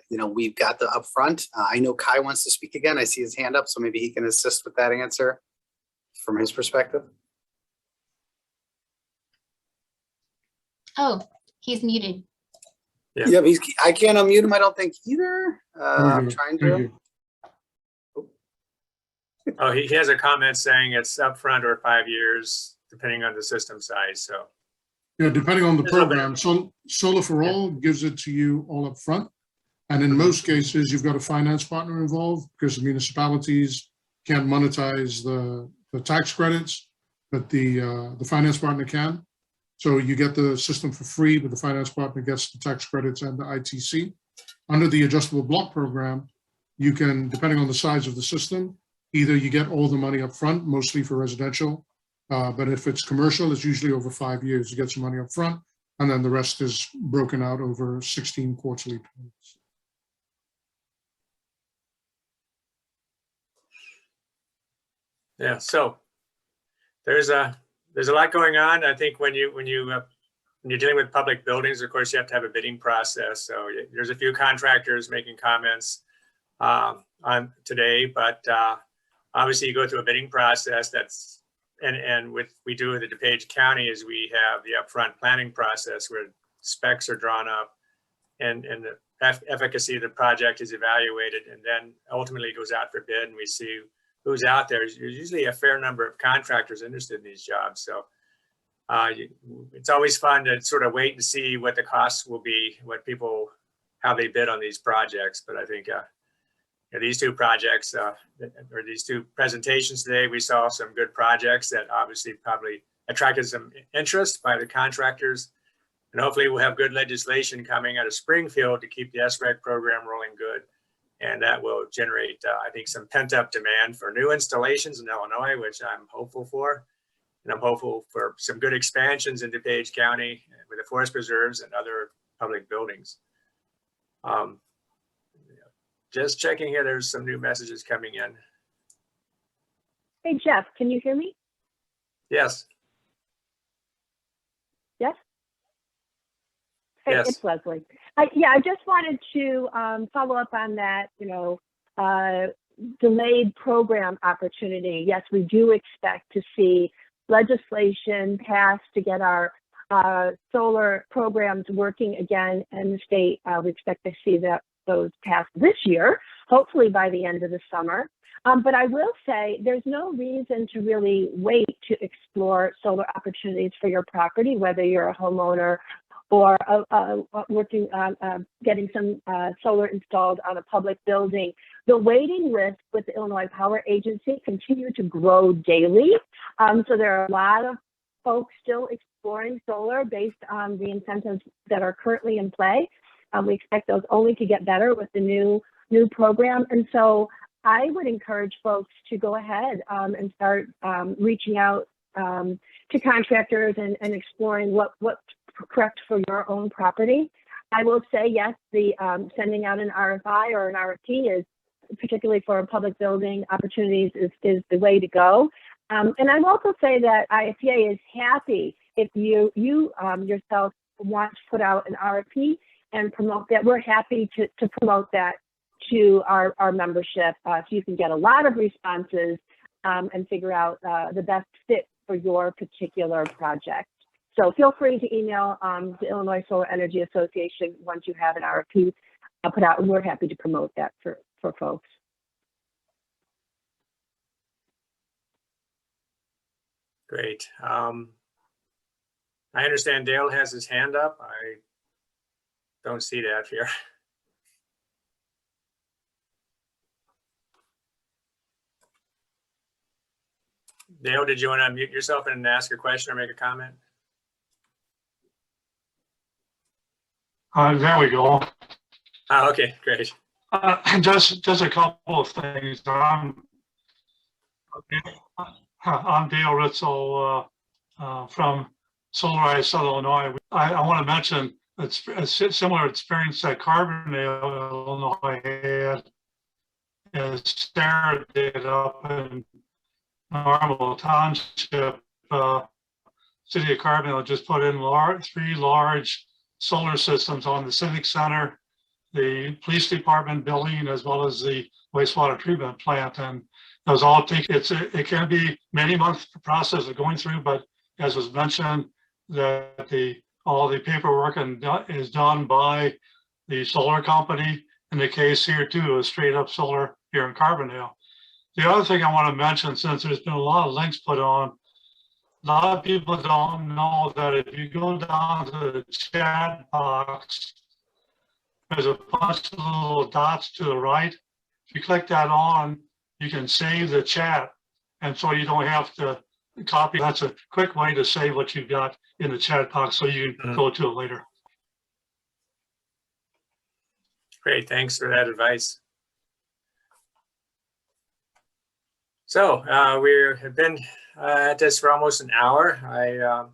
we've got the upfront. I know Kai wants to speak again. I see his hand up, so maybe he can assist with that answer from his perspective. Oh, he's muted. Yeah, I can't unmute him, I don't think either. I'm trying to. Oh, he has a comment saying it's upfront or 5 years, depending on the system size, so. Yeah, depending on the There's a little bit program. of- So Solar for All gives it to you all up front. And in Mhm. most cases, you've got a finance partner involved because the municipalities can't monetize the tax credits, but the finance partner can. So you get the system for free, but the finance partner gets the tax credits and the ITC. Under the adjustable block program, you can, depending on the size of the system, either you get all the money up front, mostly for residential, but if it's commercial, it's usually over 5 years. You get some money up front, and then the rest is broken out over 16 quarterly payments. Yeah, so there's a lot going on. I think when you're dealing with public buildings, of course, you have to have a bidding process. So there's a few contractors making comments on today, but obviously you go through a bidding process and we do with the DuPage County is we have the upfront planning process where specs are drawn up and the efficacy of the project is evaluated, and then ultimately it goes out for bid and we see who's out there. There's usually a fair number of contractors interested in these jobs. So it's always fun to sort of wait and see what the costs will be, how they bid on these projects. But I think these two projects or these two presentations today, we saw some good projects that obviously probably attracted some interest by the contractors. And hopefully we'll have good legislation coming out of Springfield to keep the SREC program rolling good. And that will generate, I think, some pent up demand for new installations in Illinois, which I'm hopeful for. And I'm hopeful for some good expansions in DuPage County with the forest preserves and other public buildings. Just checking here, there's some new messages coming in. Hey, Jeff, can you hear me? Yes. Yes? Hey, Yes. it's Leslie. I just wanted to follow up on that, delayed program opportunity. Yes, we do expect to see legislation passed to get our solar programs working again in the state. We expect to see those passed this year, hopefully by the end of the summer. But I will say there's no reason to really wait to explore solar opportunities for your property, whether you're a homeowner or working on getting some solar installed on a public building. The waiting list with the Illinois Power Agency continue to grow daily. So there are a lot of folks still exploring solar based on the incentives that are currently in play. We expect those only to get better with the new program. And so I would encourage folks to go ahead and start reaching out to contractors and exploring what's correct for your own property. I will say, yes, the sending out an RFI or an RFP is, particularly for public building opportunities, is the way to go. And I will also say that ISEA is happy if you yourself want to put out an RFP and promote that. We're happy to promote that to our membership so you can get a lot of responses and figure out the best fit for your particular project. So feel free to email the Illinois Solar Energy Association once you have an RFP put out, and we're happy to promote that for folks. Great. I understand Dale has his hand up. I don't see that here. Dale, did you want to unmute yourself and ask a question or make a comment? There we go. Oh, okay, great. Just a couple of things. I'm Dale Ritzel from Solarize, Southern Illinois. I want to mention it's a similar experience that Carbondale, Illinois had, as Sarah did up in Normal Township. City of Carbondale just put in three large solar systems on the Civic Center, the police department building, as well as the wastewater treatment plant. And those all take, it can be many months process of going through, but as was mentioned, that all the paperwork is done by the solar company. In the case here too, is straight up solar here in Carbondale. The other thing I want to mention, since there's been a lot of links put on, a lot of people don't know that if you go down to the chat box, there's a bunch of little dots to the right. If you click that on, you can save the chat. And so you don't have to copy. That's a quick way to save what you've got in the chat box so you can go to it later. Great, thanks for that advice. So we have been at this for almost an hour.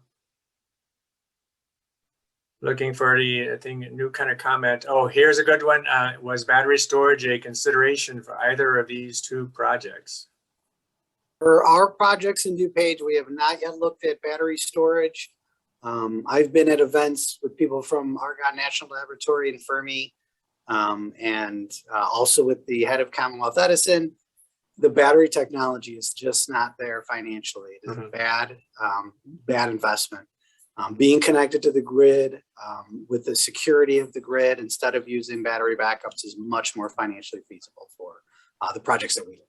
Looking for anything new kind of comment. Oh, here's a good one. Was battery storage a consideration for either of these two projects? For our projects in DuPage, we have not yet looked at battery storage. I've been at events with people from Argonne National Laboratory and Fermi, and also with the head of Commonwealth Edison. The battery technology is just not there financially. It is a bad investment. Being connected to the grid with the security of the grid instead of using battery backups is much more financially feasible for the projects that we looked at.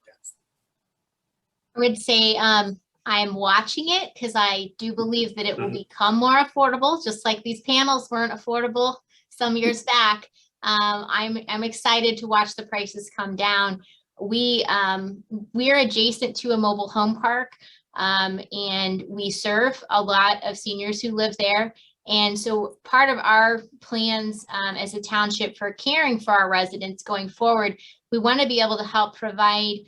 I would say I'm watching it because I do believe that it will become more affordable, just like these panels weren't affordable some years back. I'm excited to watch the prices come down. We're adjacent to a mobile home park, and we serve a lot of seniors who live there. And so part of our plans as a township for caring for our residents going forward, we want to be able to help provide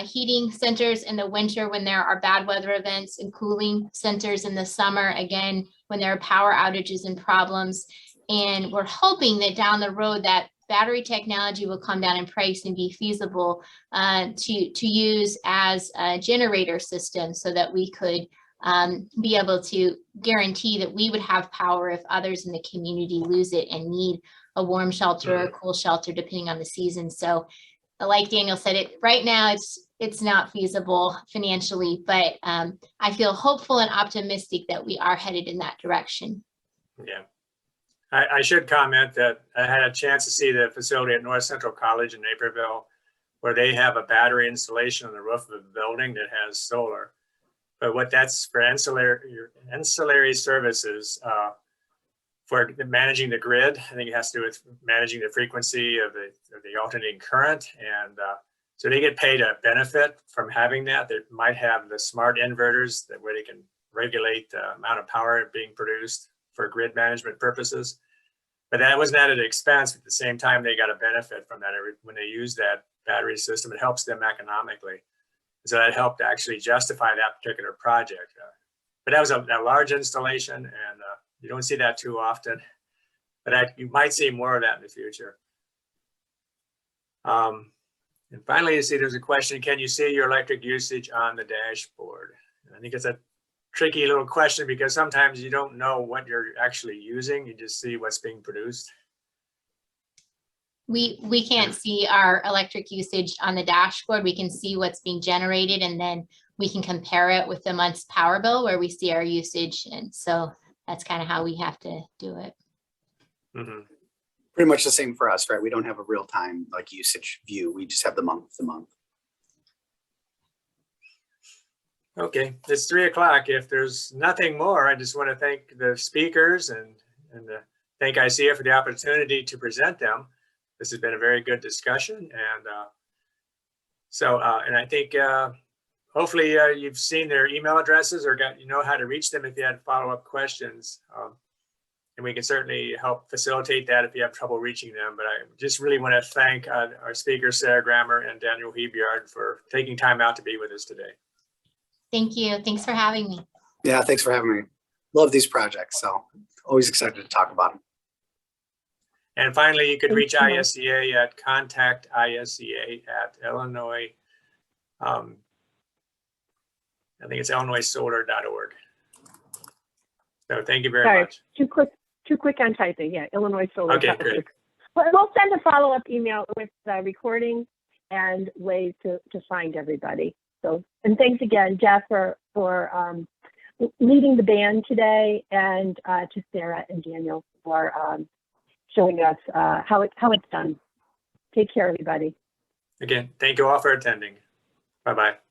heating centers in the winter when there are bad weather events, and cooling centers in the summer, again, when there are power outages and problems. And we're hoping that down the road that battery technology will come down in price and be feasible to use as a generator system, so that we could be able to guarantee that we would have power if others in the community lose it and need a warm shelter or a cool shelter, depending on the season. So like Daniel said, right now it's not feasible financially, but I feel hopeful and optimistic that we are headed in that direction. Yeah. I should comment that I had a chance to see the facility at North Central College in Naperville, where they have a battery installation on the roof of a building that has solar. But what that's for ancillary services for managing the grid. I think it has to do with managing the frequency of the alternating current. And so they get paid a benefit from having that. They might have the smart inverters where they can regulate the amount of power being produced for grid management purposes. But that wasn't at an expense. At the same time, they got a benefit from that. When they use that battery system, it helps them economically. So that helped actually justify that particular project. But that was a large installation, and you don't see that too often. But you might see more of that in the future. And finally, you see there's a question, can you see your electric usage on the dashboard? And I think it's a tricky little question because sometimes you don't know what you're actually using. You just see what's being produced. We can't see our electric usage on the dashboard. We can see what's being generated, and then we can compare it with the month's power bill where we see our usage. And so that's kind of how we have to do it. Pretty much the same for us, right? We don't have a real time like usage view. We just have the month to month. Okay, it's 3 o'clock. If there's nothing more, I just want to thank the speakers and thank ISEA for the opportunity to present them. This has been a very good discussion. And and I think hopefully you've seen their email addresses or know how to reach them if you had follow-up questions. And we can certainly help facilitate that if you have trouble reaching them. But I just really want to thank our speakers, Sarah Grammer and Daniel Hebreard, for taking time out to be with us today. Thank you. Thanks for having me. Yeah, thanks for having me. Love these projects, so always excited to talk about them. And finally, you could reach ISEA at contact.isea@Illinois. I think it's illinoissolar.org. So thank you very much. Too quick on typing. Yeah, Illinois Solar. Okay, great. We'll send a follow-up email with the recording and ways to find everybody. So, and thanks again, Jeff, for leading the band today, and to Sarah and Daniel for showing us how it's done. Take care, everybody. Again, thank you all for attending. Bye-bye.